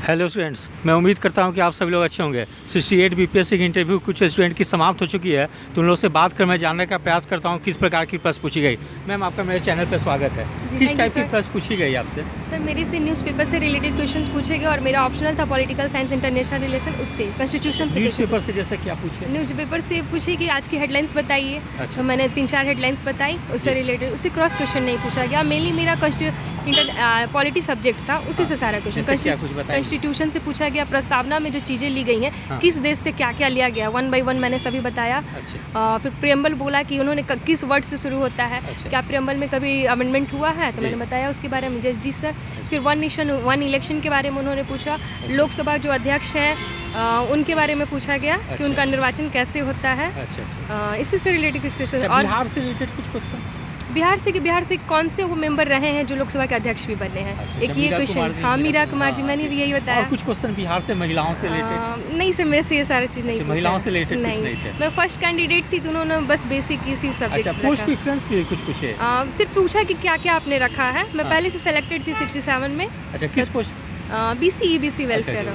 Hello students, मैं उम्मीद करता हूं कि आप सभी लोग अच्छे होंगे। 68 बीपीएससी की इंटरव्यू कुछ स्टूडेंट की समाप्त हो चुकी है, तो उन लोगों से बात कर मैं जानने का प्रयास करता हूं किस प्रकार की प्रश्न पूछी गई। मैम, आपका मेरे चैनल पर स्वागत है। किस टाइप की प्रश्न पूछी गई आपसे? सर, मेरे से न्यूज़पेपर से रिलेटेड क्वेश्चंस पूछे गए और मेरा ऑप्शनल था पॉलिटिकल साइंस इंटरनेशनल रिलेशन, उससे कॉन्स्टिट्यूशन से। न्यूज़पेपर से जैसे क्या पूछे? न्यूज़पेपर से पूछे कि आज की हेडलाइंस बताइए। अच्छा। तो मैंने 3-4 हेडलाइंस बताई, उससे रिलेटेड। उससे क्रॉस क्वेश्चन नहीं पूछा गया। मेनली मेरा पॉलिटी सब्जेक्ट था, उसी से सारा क्वेश्चन। कॉन्स्टिट्यूशन से पूछा गया, प्रस्तावना में जो चीज़ें ली गई हैं किस देश से क्या क्या लिया गया, 1 बाय 1 मैंने सभी बताया। फिर प्रियम्बल बोला कि उन्होंने किस वर्ड से शुरू होता है, क्या प्रियम्बल में कभी अमेंडमेंट हुआ है, तो मैंने बताया उसके बारे में। जी सर। फिर 1 नेशन 1 इलेक्शन के बारे में उन्होंने पूछा। लोकसभा जो अध्यक्ष हैं उनके बारे में पूछा गया कि उनका निर्वाचन कैसे होता है। इसी से रिलेटेड कुछ क्वेश्चन। और बिहार से रिलेटेड कुछ क्वेश्चन? बिहार से कौन से वो मेंबर रहे हैं जो लोकसभा के अध्यक्ष भी बने हैं। एक ये क्वेश्चन। हाँ, मीरा कुमार जी, मैंने भी यही बताया। और कुछ क्वेश्चन बिहार से महिलाओं से रिलेटेड? नहीं सर, मेरे से ये सारी चीज़ नहीं। महिलाओं से रिलेटेड कुछ नहीं थे। मैं फर्स्ट कैंडिडेट थी, तो उन्होंने बस बेसिक इसी सब्जेक्ट। अच्छा, पोस्ट प्रेफरेंस भी कुछ पूछे? सिर्फ पूछा कि क्या क्या आपने रखा है। मैं पहले से सेलेक्टेड थी 67 में। अच्छा, किस पोस्ट? BC welfare.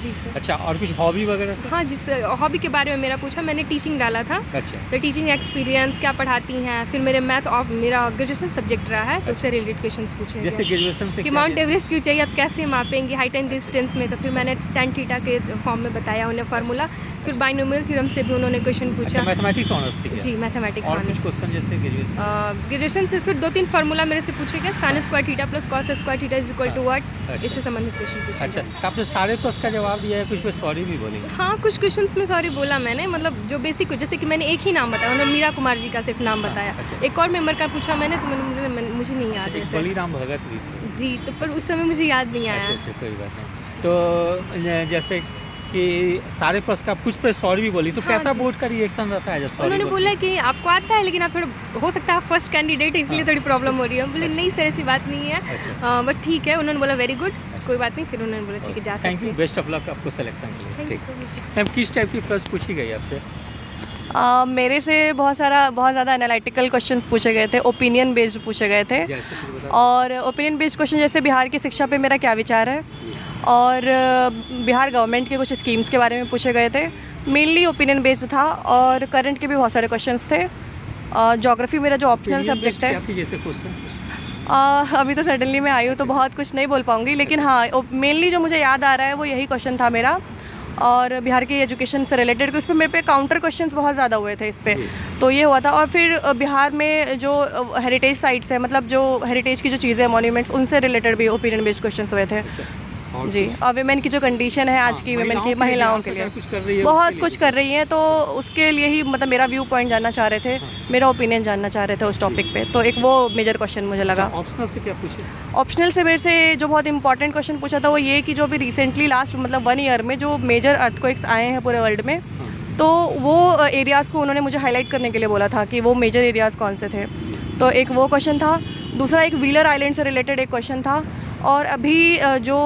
जी सर। अच्छा, और कुछ हॉबी वगैरह से? हाँ, जिस हॉबी के बारे में मेरा पूछा, मैंने टीचिंग डाला था। अच्छा। तो टीचिंग एक्सपीरियंस क्या पढ़ाती हैं। फिर मेरे मैथ और मेरा ग्रेजुएशन सब्जेक्ट रहा है, तो उससे रिलेटेड क्वेश्चंस पूछे। जैसे ग्रेजुएशन से कि माउंट एवरेस्ट क्यों चाहिए, आप कैसे मापेंगे हाइट एंड डिस्टेंस में, तो फिर मैंने tan थीटा के फॉर्म में बताया उन्हें फार्मूला। फिर बाइनोमियल थ्योरम से भी उन्होंने क्वेश्चन पूछा। मैथमेटिक्स ऑनर्स थी? जी, मैथमेटिक्स ऑनर्स। कुछ क्वेश्चन जैसे ग्रेजुएशन से सिर्फ 2-3 फार्मूला मेरे से पूछे गए। sin square theta plus cos square theta is equal to what, इससे संबंधित क्वेश्चन पूछे। अच्छा, तो आपने सारे प्रश्न का जवाब दिया है, कुछ पे सॉरी भी बोलेंगे? हाँ, कुछ क्वेश्चंस में सॉरी बोला मैंने, मतलब जो बेसिक, जैसे कि मैंने एक ही नाम बताया, उन्होंने मीरा कुमार जी का सिर्फ नाम बताया। एक और मेंबर का पूछा मैंने, तो मुझे नहीं याद है। बलिराम भगत भी थे जी, तो पर उस समय मुझे याद नहीं आया। अच्छा, कोई बात नहीं। तो जैसे कि सारे प्रश्न का कुछ पे सॉरी भी बोली, तो कैसा बोर्ड का रिएक्शन रहता है जब सॉरी? उन्होंने बोला कि आपको आता है, लेकिन आप थोड़ा, हो सकता है आप फर्स्ट कैंडिडेट है इसलिए थोड़ी प्रॉब्लम हो रही है। बोले नहीं सर, ऐसी बात नहीं है, बट ठीक है। उन्होंने बोला वेरी गुड, कोई बात नहीं। फिर उन्होंने बोला ठीक है, जा सकते हैं। Thank you, best of luck आपको सिलेक्शन के लिए। मैम, किस टाइप की प्रश्न पूछी गई आपसे? मेरे से बहुत ज़्यादा एनालिटिकल क्वेश्चंस पूछे गए थे, ओपिनियन बेस्ड पूछे गए थे। और ओपिनियन बेस्ड क्वेश्चन जैसे बिहार की शिक्षा पे मेरा क्या विचार है, और बिहार गवर्नमेंट के कुछ स्कीम्स के बारे में पूछे गए थे। मेनली ओपिनियन बेस्ड था, और करंट के भी बहुत सारे क्वेश्चंस थे। ज्योग्राफी मेरा जो ऑप्शनल सब्जेक्ट है। अभी तो सडनली मैं आई हूँ, तो बहुत कुछ नहीं बोल पाऊँगी, लेकिन हाँ, मेनली जो मुझे याद आ रहा है वो यही क्वेश्चन था मेरा। और बिहार की एजुकेशन से रिलेटेड, उस पर मेरे पे काउंटर क्वेश्चंस बहुत ज़्यादा हुए थे इस पर, तो ये हुआ था। और फिर बिहार में जो हेरिटेज साइट्स है, मतलब जो हेरिटेज की जो चीज़ें, मॉन्यूमेंट्स, उनसे रिलेटेड भी ओपिनियन बेस्ड क्वेश्चंस हुए थे। जी, और विमेन की जो कंडीशन है आज की, विमेन की, महिलाओं के लिए बहुत कुछ कर रही हैं, तो उसके लिए ही मतलब मेरा व्यू पॉइंट जानना चाह रहे थे, मेरा ओपिनियन जानना चाह रहे थे उस टॉपिक पे, तो एक वो मेजर क्वेश्चन मुझे लगा। ऑप्शनल से क्या पूछे? ऑप्शनल से मेरे से जो बहुत इंपॉर्टेंट क्वेश्चन पूछा था वो ये कि जो अभी रिसेंटली लास्ट मतलब 1 ईयर में जो मेजर अर्थक्वेक्स आए हैं पूरे वर्ल्ड में, तो वो एरियाज़ को उन्होंने मुझे हाईलाइट करने के लिए बोला था कि वो मेजर एरियाज़ कौन से थे। तो एक वो क्वेश्चन था। दूसरा एक व्हीलर आइलैंड से रिलेटेड एक क्वेश्चन था। और अभी जो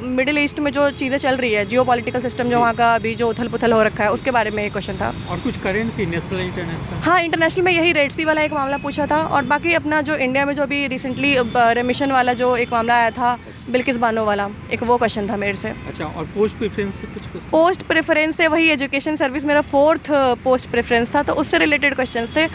मिडिल ईस्ट में जो चीज़ें चल रही है, जियो पॉलिटिकल सिस्टम जो वहाँ का अभी जो उथल पुथल हो रखा है, उसके बारे में एक क्वेश्चन था। और कुछ करेंट थी नेशनल इंटरनेशनल? हाँ, इंटरनेशनल में यही रेड सी वाला एक मामला पूछा था, और बाकी अपना जो इंडिया में जो अभी रिसेंटली रेमिशन वाला जो एक मामला आया था, बिल्किस बानो वाला, एक वो क्वेश्चन था मेरे से। अच्छा, और पोस्ट प्रेफरेंस से कुछ क्वेश्चन? पोस्ट प्रेफरेंस से वही एजुकेशन सर्विस मेरा 4th पोस्ट प्रेफरेंस था, तो उससे रिलेटेड क्वेश्चन थे।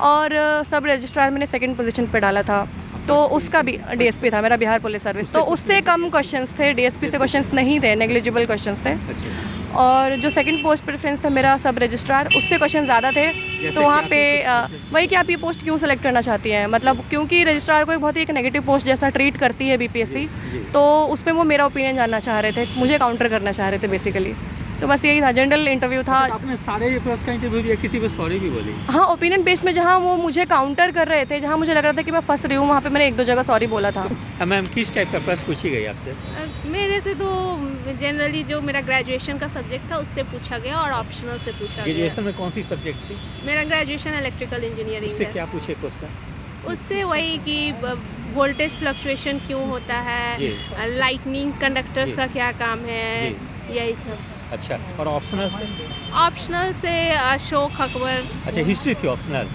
और सब रजिस्ट्रार मैंने 2nd पोजीशन पे डाला था, तो उसका भी डीएसपी था मेरा, बिहार पुलिस सर्विस, तो उससे कम क्वेश्चंस थे, डीएसपी से क्वेश्चंस नहीं थे, नेग्लिजिबल क्वेश्चंस थे। और जो 2nd पोस्ट प्रेफरेंस था मेरा सब रजिस्ट्रार, उससे क्वेश्चन ज़्यादा थे। तो वहाँ पे वही कि आप ये पोस्ट क्यों सेलेक्ट करना चाहती हैं, मतलब क्योंकि रजिस्ट्रार को एक बहुत ही एक नेगेटिव पोस्ट जैसा ट्रीट करती है बीपीएससी, तो उसमें वो मेरा ओपिनियन जानना चाह रहे थे, मुझे काउंटर करना चाह रहे थे बेसिकली। तो बस यही था, जनरल इंटरव्यू था। आपने सारे प्रश्न का इंटरव्यू दिया, किसी पे सॉरी भी बोली? हाँ, ओपिनियन बेस्ड में जहाँ वो मुझे काउंटर कर रहे थे, जहाँ मुझे लग रहा था कि मैं फंस रही हूँ, वहाँ पे मैंने 1-2 जगह सॉरी बोला था। मैम, किस टाइप का प्रश्न पूछी गई आपसे? मेरे से तो जनरली जो मेरा ग्रेजुएशन का सब्जेक्ट था उससे पूछा गया, और ऑप्शनल से पूछा गया। ग्रेजुएशन में कौन सी सब्जेक्ट थी? मेरा ग्रेजुएशन इलेक्ट्रिकल इंजीनियरिंग। उससे क्या पूछे क्वेश्चन? उससे वही कि वोल्टेज फ्लक्चुएशन क्यों होता है, लाइटनिंग कंडक्टर्स का क्या काम है, यही सब। अच्छा, और ऑप्शनल से? ऑप्शनल से अशोक अकबर। अच्छा, हिस्ट्री थी ऑप्शनल।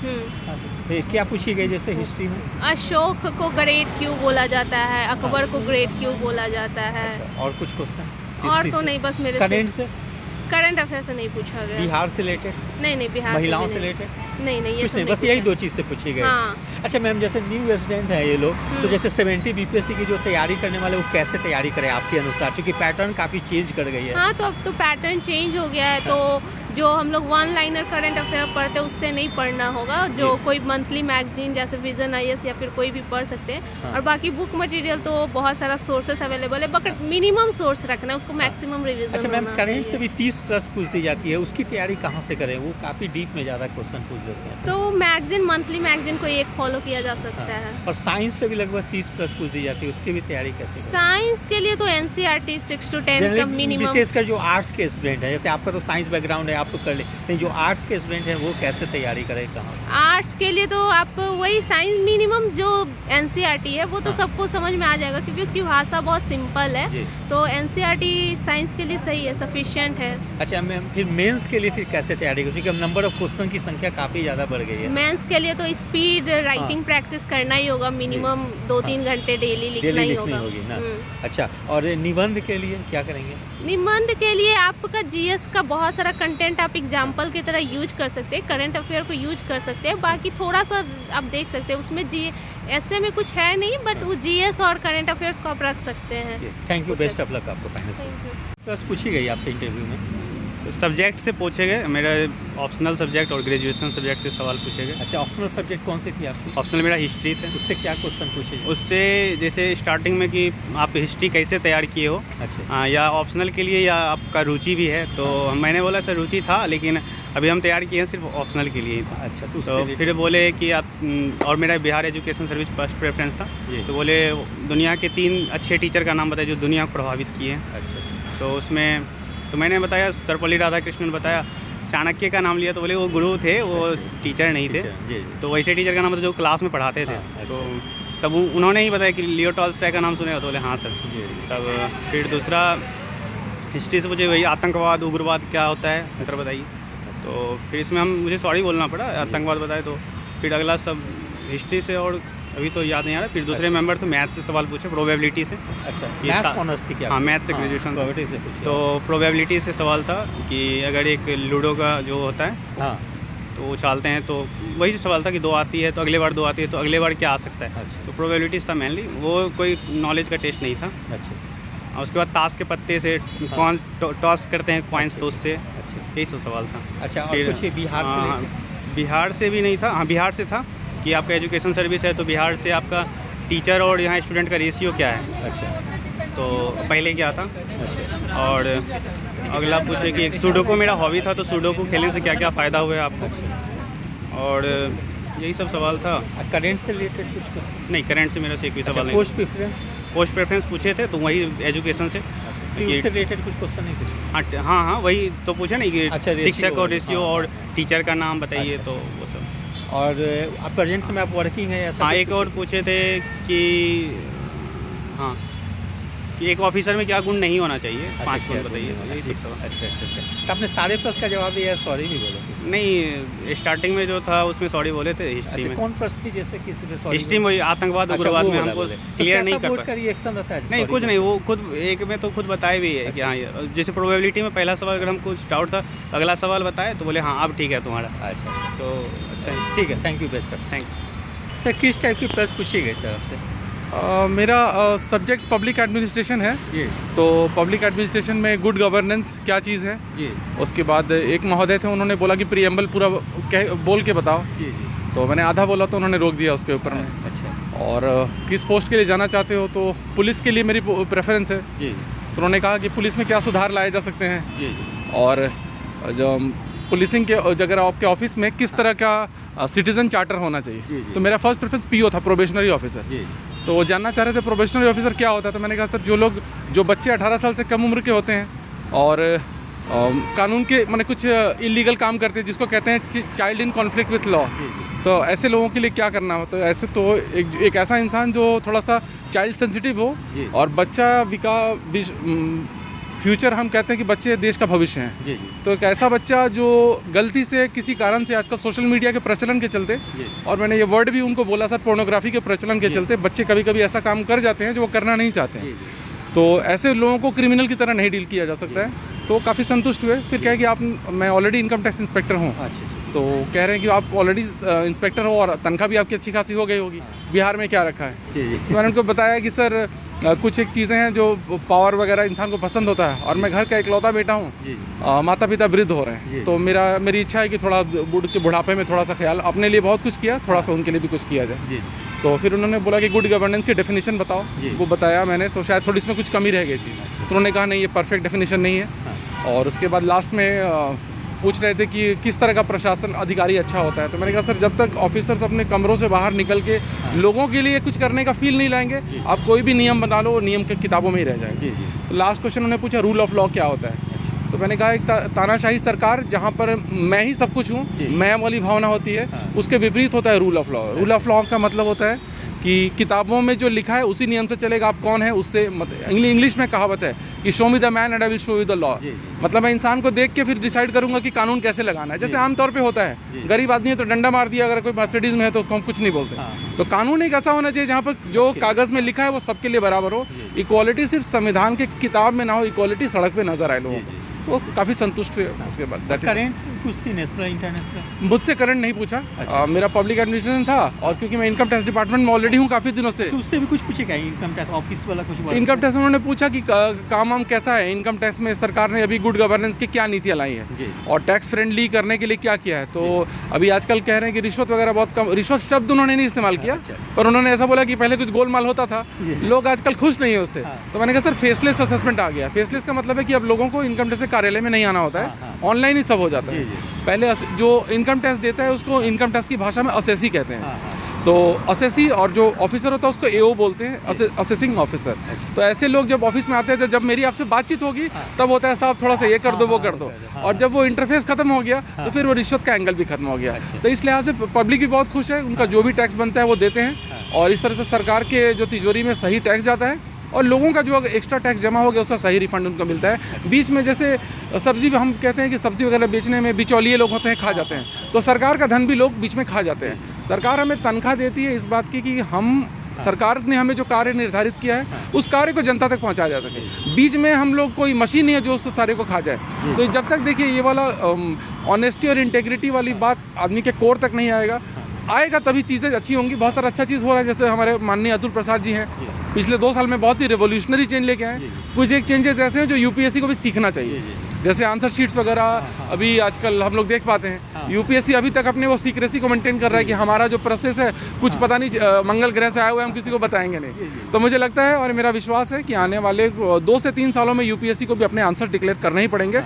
फिर क्या पूछी गई जैसे हिस्ट्री में? अशोक को ग्रेट क्यों बोला जाता है, अकबर को ग्रेट क्यों बोला जाता है। अच्छा, और कुछ क्वेश्चन? और तो नहीं, बस मेरे करंट से? करंट अफेयर से नहीं पूछा गया। बिहार से रिलेटेड? नहीं, बिहार महिलाओं से से नहीं। रिलेटेड? नहीं, ये कुछ सब नहीं, बस पूछा। यही 2 चीज़ से पूछी गई। हाँ। अच्छा मैम, जैसे न्यू रेजिडेंट है ये लोग, तो जैसे 70 बीपीएससी की जो तैयारी करने वाले, वो कैसे तैयारी करें आपके अनुसार, क्योंकि पैटर्न काफ़ी चेंज कर गई है। हाँ, तो अब तो पैटर्न चेंज हो गया है, तो जो हम लोग वन लाइनर करंट अफेयर पढ़ते हैं उससे नहीं पढ़ना होगा। जो कोई मंथली मैगजीन जैसे विजन आईएएस या फिर कोई भी पढ़ सकते हैं। और बाकी बुक मटेरियल तो बहुत सारा सोर्सेस अवेलेबल है, बट मिनिमम सोर्स रखना है, उसको मैक्सिमम रिविजन। अच्छा मैम, करंट से भी 30 प्लस पूछ दी जाती है, उसकी तैयारी कहाँ से करें? वो काफ़ी डीप में ज़्यादा क्वेश्चन पूछ देते हैं। तो मैगजीन, मंथली मैगजीन को एक फॉलो किया जा सकता है। और साइंस से भी लगभग 30 प्लस पूछ दी जाती है, उसकी भी तैयारी कैसे करें? साइंस के लिए तो एनसीईआरटी 6 to 10 का मिनिमम। विशेषकर जो आर्ट्स के स्टूडेंट हैं, जैसे आपका तो साइंस बैकग्राउंड है, आप तो कर ले, लेकिन जो आर्ट्स के स्टूडेंट हैं वो कैसे तैयारी करें, कहाँ से? आर्ट्स के लिए तो आप वही साइंस मिनिमम जो एनसीईआरटी है वो तो सबको समझ में आ जाएगा, क्योंकि उसकी भाषा बहुत सिंपल है। तो एनसीईआरटी साइंस के लिए सही है, सफिशिएंट है। अच्छा मैम, फिर मेंस के लिए फिर कैसे तैयारी करें, क्योंकि अब नंबर ऑफ क्वेश्चन की संख्या काफ़ी ज़्यादा बढ़ गई है। मेंस के लिए तो स्पीड राइटिंग प्रैक्टिस करना ही होगा, मिनिमम 2-3 घंटे डेली लिखना ही होगा। होगी ना। अच्छा, और निबंध के लिए क्या करेंगे? निबंध के लिए आपका जीएस का बहुत सारा कंटेंट आप एग्जाम्पल की तरह यूज कर सकते हैं, करंट अफेयर को यूज कर सकते हैं। बाकी थोड़ा सा आप देख सकते हैं, उसमें ऐसे में कुछ है नहीं, बट वो जीएस और करंट अफेयर्स को आप रख सकते हैं। Thank you, best of luck आपको पहले से। प्लस पूछी गई आपसे इंटरव्यू में? सब्जेक्ट से पूछे गए, मेरा ऑप्शनल सब्जेक्ट और ग्रेजुएशन सब्जेक्ट से सवाल पूछे गए। अच्छा, ऑप्शनल सब्जेक्ट कौन सी थी आपकी? ऑप्शनल मेरा हिस्ट्री थे। उससे क्या क्वेश्चन पूछे गए? उससे जैसे स्टार्टिंग में कि आप हिस्ट्री कैसे तैयार किए हो। अच्छा। या ऑप्शनल के लिए, या आपका रुचि भी है, तो मैंने बोला सर रुचि था, लेकिन अभी हम तैयार किए हैं सिर्फ ऑप्शनल के लिए ही था। अच्छा, तो फिर बोले कि आप, और मेरा Bihar education service first preference था, तो बोले दुनिया के 3 अच्छे टीचर का नाम बताए जो दुनिया को प्रभावित किए हैं। अच्छा। तो उसमें तो मैंने बताया सर्वपल्ली राधाकृष्णन बताया, चाणक्य का नाम लिया, तो बोले वो गुरु थे, वो टीचर नहीं थे। तो वैसे टीचर का नाम बताया जो क्लास में पढ़ाते थे। तो तब उन्होंने ही बताया कि लियो टॉल्स्टॉय का नाम सुने हो, तो बोले हाँ सर। तब फिर दूसरा हिस्ट्री से मुझे वही आतंकवाद, उग्रवाद क्या होता है मतलब बताइए। तो फिर इसमें मुझे सॉरी बोलना पड़ा, आतंकवाद बताए। तो फिर अगला सब हिस्ट्री से, और अभी तो याद नहीं आ रहा। फिर दूसरे मेंबर थे, मैथ से सवाल पूछे, प्रोबेबिलिटी से। अच्छा, मैथ्स ऑनर्स थी क्या? हाँ, मैथ से ग्रेजुएशन। प्रोबेबिलिटी से पूछे। तो प्रोबेबिलिटी से सवाल था कि अगर एक लूडो का जो होता है, हाँ, तो उछालते हैं, तो वही सवाल था कि 2 आती है तो अगले बार 2 आती है तो अगले बार क्या आ सकता है। अच्छा। तो प्रोबेबिलिटीज़ था मेनली, वो कोई नॉलेज का टेस्ट नहीं था। अच्छा। और उसके बाद ताश के पत्ते से कौन टॉस करते हैं कॉइन्स, तो उससे अच्छा, यही सब सवाल था। अच्छा, और फिर कुछ बिहार से हाँ, लेके? बिहार से भी नहीं था। हाँ, बिहार से था कि आपका एजुकेशन सर्विस है, तो बिहार से आपका टीचर और यहाँ स्टूडेंट का रेशियो क्या है। अच्छा। तो पहले क्या था। अच्छा। और अगला पूछे कि एक सुडोको मेरा हॉबी था, तो सुडोको खेलने से क्या क्या फ़ायदा हुआ है आपको। और यही सब सवाल था। करंट से रिलेटेड कुछ क्वेश्चन? नहीं, करंट से मेरा से एक भी सवाल नहीं। Post preference? पोस्ट प्रेफरेंस पूछे थे, तो वही एजुकेशन से। उससे रिलेटेड कुछ क्वेश्चन नहीं पूछे? हाँ, वही तो पूछे नहीं कि अच्छा, शिक्षक और रेशियो हाँ, और टीचर का नाम बताइए। अच्छा, तो वो सब। और आप प्रेजेंट में आप वर्किंग है ऐसा? हाँ, कुछ एक और पूछे थे कि हाँ, कि एक ऑफिसर में क्या गुण नहीं होना चाहिए। 5 गुण बताइए। यही सब सवाल। अच्छा। तो आपने सारे प्लस का जवाब दिया, सॉरी भी बोला? नहीं, स्टार्टिंग में जो था उसमें सॉरी बोले थे हिस्ट्री में। कौन प्रश्न थी जैसे किसी पे सॉरी? हिस्ट्री में वही आतंकवाद, उग्रवाद में हमको क्लियर नहीं कर पाया। रिएक्शन रहता है? नहीं, कुछ नहीं, वो खुद एक में तो खुद बताए भी है कि हाँ, जैसे प्रोबेबिलिटी में पहला सवाल अगर हम कुछ डाउट था, अगला सवाल बताए तो बोले हाँ अब ठीक है तुम्हारा। अच्छा। तो अच्छा, ठीक है, thank you, best of. Thanks. Sir, किस टाइप की प्रश्न पूछी गई सर आपसे? मेरा सब्जेक्ट पब्लिक एडमिनिस्ट्रेशन है। जी। तो पब्लिक एडमिनिस्ट्रेशन में गुड गवर्नेंस क्या चीज़ है। जी। उसके बाद एक महोदय थे, उन्होंने बोला कि प्रीएम्बल पूरा बोल के बताओ। जी। तो मैंने आधा बोला तो उन्होंने रोक दिया उसके ऊपर में। अच्छा। और किस पोस्ट के लिए जाना चाहते हो, तो पुलिस के लिए मेरी प्रेफरेंस है। जी। तो उन्होंने कहा कि पुलिस में क्या सुधार लाए जा सकते हैं। जी। और जो पुलिसिंग के अगर आपके ऑफिस में किस तरह का सिटीज़न चार्टर होना चाहिए। जी, जी। तो मेरा फर्स्ट प्रेफरेंस पीओ था, प्रोबेशनरी ऑफिसर। जी। तो वो जानना चाह रहे थे प्रोबेशनरी ऑफिसर क्या होता है। तो मैंने कहा सर, जो बच्चे 18 साल से कम उम्र के होते हैं और कानून के माने कुछ इलीगल काम करते हैं, जिसको कहते हैं child in conflict with law, तो ऐसे लोगों के लिए क्या करना हो। तो ऐसे तो एक ऐसा इंसान जो थोड़ा सा चाइल्ड सेंसिटिव हो और बच्चा फ्यूचर हम कहते हैं कि बच्चे देश का भविष्य हैं। जी जी तो एक ऐसा बच्चा जो गलती से किसी कारण से आजकल सोशल मीडिया के प्रचलन के चलते, और मैंने ये वर्ड भी उनको बोला सर, पोर्नोग्राफी के प्रचलन के चलते बच्चे कभी कभी ऐसा काम कर जाते हैं जो वो करना नहीं चाहते हैं। तो ऐसे लोगों को क्रिमिनल की तरह नहीं डील किया जा सकता है। तो काफ़ी संतुष्ट हुए। फिर कहे कि आप, मैं ऑलरेडी इनकम टैक्स इंस्पेक्टर हूँ। तो कह रहे हैं कि आप ऑलरेडी इंस्पेक्टर हो और तनख्वाह भी आपकी अच्छी खासी हो गई होगी, बिहार में क्या रखा है। तो मैंने उनको बताया कि सर कुछ एक चीज़ें हैं जो पावर वगैरह इंसान को पसंद होता है, और मैं घर का इकलौता बेटा हूँ, माता पिता वृद्ध हो रहे हैं, तो मेरी इच्छा है कि थोड़ा बुढ़ापे में थोड़ा सा ख्याल, अपने लिए बहुत कुछ किया, थोड़ा सा उनके लिए भी कुछ किया जाए। तो फिर उन्होंने बोला कि गुड गवर्नेंस की डेफिनेशन बताओ। वो बताया मैंने, तो शायद थोड़ी इसमें कुछ कमी रह गई थी। तो उन्होंने कहा नहीं, ये परफेक्ट डेफिनेशन नहीं है। और उसके बाद लास्ट में पूछ रहे थे कि किस तरह का प्रशासन अधिकारी अच्छा होता है। तो मैंने कहा सर, जब तक ऑफिसर्स अपने कमरों से बाहर निकल के लोगों के लिए कुछ करने का फील नहीं लाएंगे, आप कोई भी नियम बना लो, वो नियम के किताबों में ही रह जाएगा। तो लास्ट क्वेश्चन उन्होंने पूछा रूल ऑफ लॉ क्या होता है। तो मैंने कहा एक तानाशाही सरकार जहाँ पर मैं ही सब कुछ हूँ, मैं वाली भावना होती है, उसके विपरीत होता है rule of law. Rule of law का मतलब होता है कि किताबों में जो लिखा है उसी नियम से चलेगा, आप कौन है उससे इंग्लिश में कहावत है कि show me the man and I will show you the law. मतलब मैं इंसान को देख के फिर डिसाइड करूंगा कि कानून कैसे लगाना है। जैसे आमतौर पे होता है, गरीब आदमी है तो डंडा मार दिया, अगर कोई मर्सिडीज में है तो उसको हम कुछ नहीं बोलते। तो कानून एक ऐसा होना चाहिए जहाँ पर जो कागज़ में लिखा है वो सबके लिए बराबर हो। इक्वालिटी सिर्फ संविधान के किताब में ना हो, इक्वालिटी सड़क पे नजर आए लोगों को। तो काफ़ी संतुष्ट हुए। उसके बाद करेंट कुछ थी, नेशनल इंटरनेशनल? मुझसे करंट नहीं पूछा। मेरा पब्लिक एडमिनिस्ट्रेशन था, और क्योंकि मैं इनकम टैक्स डिपार्टमेंट में ऑलरेडी हूँ काफ़ी दिनों से। उससे भी कुछ पूछेगा इनकम टैक्स ऑफिस वाला कुछ? इनकम टैक्स उन्होंने पूछा कि काम वाम कैसा है इनकम टैक्स में, सरकार ने अभी गुड गवर्नेंस की क्या नीतियाँ लाई है और टैक्स फ्रेंडली करने के लिए क्या किया है। तो अभी आजकल कह रहे हैं कि रिश्वत वगैरह बहुत कम, रिश्वत शब्द उन्होंने नहीं इस्तेमाल किया, पर उन्होंने ऐसा बोला कि पहले कुछ गोलमाल होता था, लोग आजकल खुश नहीं है उससे। तो मैंने कहा सर, फेसलेस असेसमेंट आ गया। फेसलेस का मतलब है कि अब लोगों को इनकम टैक्स कार्यालय में नहीं आना होता है, ऑनलाइन ही सब हो जाता है। पहले जो इनकम टैक्स देता है उसको इनकम टैक्स की भाषा में असेसी कहते हैं। तो असेसी, और जो ऑफिसर होता है उसको एओ बोलते हैं, असेसिंग ऑफिसर। तो ऐसे लोग जब ऑफिस में आते हैं, तो जब मेरी आपसे बातचीत होगी तब होता है साहब थोड़ा सा ये कर दो, वो कर दो। और जब वो इंटरफेस खत्म हो गया तो फिर वो रिश्वत का एंगल भी खत्म हो गया। तो इस लिहाज से पब्लिक भी बहुत खुश है, उनका जो भी टैक्स बनता है वो देते हैं, और इस तरह से सरकार के जो तिजोरी में सही टैक्स जाता है, और लोगों का जो एक्स्ट्रा टैक्स जमा हो गया उसका सही रिफंड उनको मिलता है। बीच में जैसे सब्जी, हम कहते हैं कि सब्जी वगैरह बेचने में बिचौलिए लोग होते हैं, खा जाते हैं, तो सरकार का धन भी लोग बीच में खा जाते हैं। सरकार हमें तनख्वाह देती है इस बात की कि हम, सरकार ने हमें जो कार्य निर्धारित किया है उस कार्य को जनता तक पहुंचाया जा सके। बीच में हम लोग कोई मशीन नहीं है जो उस सारे को खा जाए। तो जब तक देखिए ये वाला ऑनेस्टी और इंटेग्रिटी वाली बात आदमी के कोर तक नहीं आएगा तभी चीज़ें अच्छी होंगी। बहुत सारा अच्छा चीज़ हो रहा है, जैसे हमारे माननीय अतुल प्रसाद जी हैं, पिछले 2 साल में बहुत ही रेवोल्यूशनरी चेंज लेके आए। कुछ एक चेंजेस ऐसे हैं जो यूपीएससी को भी सीखना चाहिए, जैसे आंसर शीट्स वगैरह अभी आजकल हम लोग देख पाते हैं। यूपीएससी अभी तक अपने वो सीक्रेसी को मेंटेन कर रहा है कि हमारा जो प्रोसेस है कुछ पता नहीं, मंगल ग्रह से आए हुए हम किसी को बताएंगे नहीं। तो मुझे लगता है और मेरा विश्वास है कि आने वाले 2 से 3 सालों में यूपीएससी को भी अपने आंसर डिक्लेयर करने ही पड़ेंगे।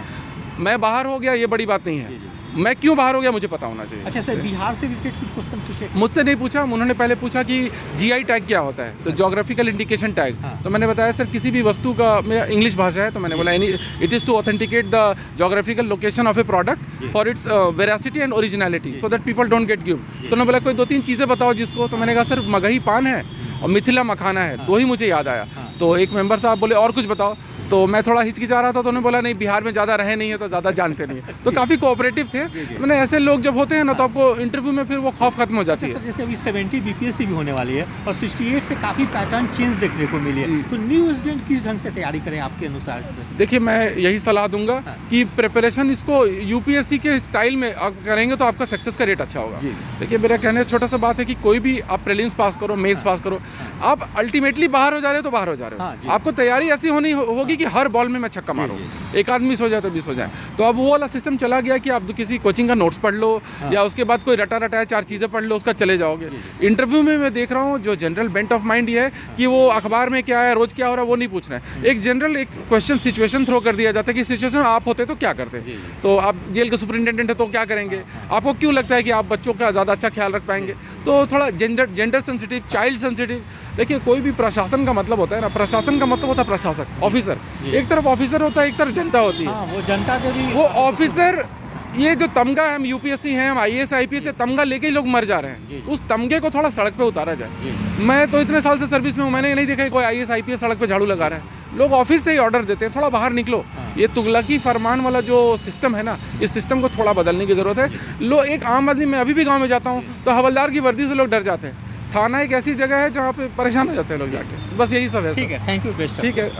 मैं बाहर हो गया ये बड़ी बात नहीं है, मैं क्यों बाहर हो गया मुझे पता होना चाहिए। अच्छा सर, बिहार से रिलेटेड कुछ क्वेश्चन पूछे? मुझसे नहीं पूछा, उन्होंने पहले पूछा कि जीआई टैग क्या होता है, तो जोग्राफिकल इंडिकेशन टैग। तो मैंने बताया सर किसी भी वस्तु का, मेरा इंग्लिश भाषा है तो मैंने बोला it is to authenticate the geographical location of a product for its veracity and originality so that people don't get give. तो उन्होंने बोला कोई 2-3 चीज़ें बताओ जिसको। तो मैंने कहा सर मगही पान है और मिथिला मखाना है, 2 ही मुझे याद आया। तो एक मेंबर साहब बोले और कुछ बताओ, तो मैं थोड़ा हिचकिचा रहा था, तो उन्होंने बोला नहीं बिहार में ज़्यादा रहे नहीं है तो ज़्यादा जानते नहीं है। तो काफ़ी कोऑपरेटिव थे। मैंने ऐसे लोग जब होते हैं ना तो आपको इंटरव्यू में फिर वो खौफ खत्म हो जाती है। सर जैसे अभी 70 बीपीएससी भी होने वाली है और 68 से काफ़ी पैटर्न चेंज देखने को मिली है, तो न्यू स्टूडेंट किस ढंग से तैयारी करें आपके अनुसार से? देखिए मैं यही सलाह दूंगा कि प्रिपरेशन इसको यूपीएससी के स्टाइल में करेंगे तो आपका सक्सेस का रेट अच्छा होगा। देखिए मेरा कहने छोटा सा बात है कि कोई भी आप प्रीलिम्स पास करो, मेंस पास करो, आप अल्टीमेटली बाहर हो जा रहे हो तो बाहर हो जा रहे हो। आपको तैयारी ऐसी होनी होगी कि हर बॉल में मैं छक्का मारूं, एक आदमी मिस हो जाए तो मिस हो जाए। तो अब वो वाला सिस्टम चला गया कि आप किसी कोचिंग का नोट्स पढ़ लो या उसके बाद कोई रटा रटाया 4 चीज़ें पढ़ लो, उसका चले जाओगे। इंटरव्यू में मैं देख रहा हूँ जो जनरल बेंट ऑफ माइंड ये है कि वो अखबार में क्या है, रोज क्या हो रहा है वो नहीं पूछ रहे हैं। एक जनरल एक क्वेश्चन सिचुएशन थ्रो कर दिया जाता है कि सिचुएशन आप होते तो क्या करते, तो आप जेल के सुपरिटेंडेंट है तो क्या करेंगे, आपको क्यों लगता है कि आप बच्चों का ज़्यादा अच्छा ख्याल रख पाएंगे। तो थोड़ा जेंडर सेंसिटिव, चाइल्ड सेंसिटिव। देखिए कोई भी प्रशासन का मतलब होता है ना, प्रशासन का मतलब होता है प्रशासक, ऑफिसर। एक तरफ ऑफिसर होता है, एक तरफ जनता होती है। वो जनता के भी वो ऑफिसर, ये जो तमगा है, हम यूपीएससी हैं, हम आईएएस आईपीएस से तमगा लेके ही लोग मर जा रहे हैं। उस तमगे को थोड़ा सड़क पे उतारा जाए। मैं तो इतने साल से सर्विस में हूँ, मैंने नहीं देखा कोई आईएएस आईपीएस सड़क पे झाड़ू लगा रहा है। लोग ऑफिस से ही ऑर्डर देते हैं, थोड़ा बाहर निकलो। ये तुगलकी फरमान वाला जो सिस्टम है ना, इस सिस्टम को थोड़ा बदलने की ज़रूरत है। लोग, एक आम आदमी, मैं अभी भी गांव में जाता हूँ तो हवलदार की वर्दी से लोग डर जाते हैं। थाना एक ऐसी जगह है जहाँ पे परेशान हो जाते हैं लोग जाके। बस यही सब है। ठीक है, थैंक यू, बेस्ट। ठीक है।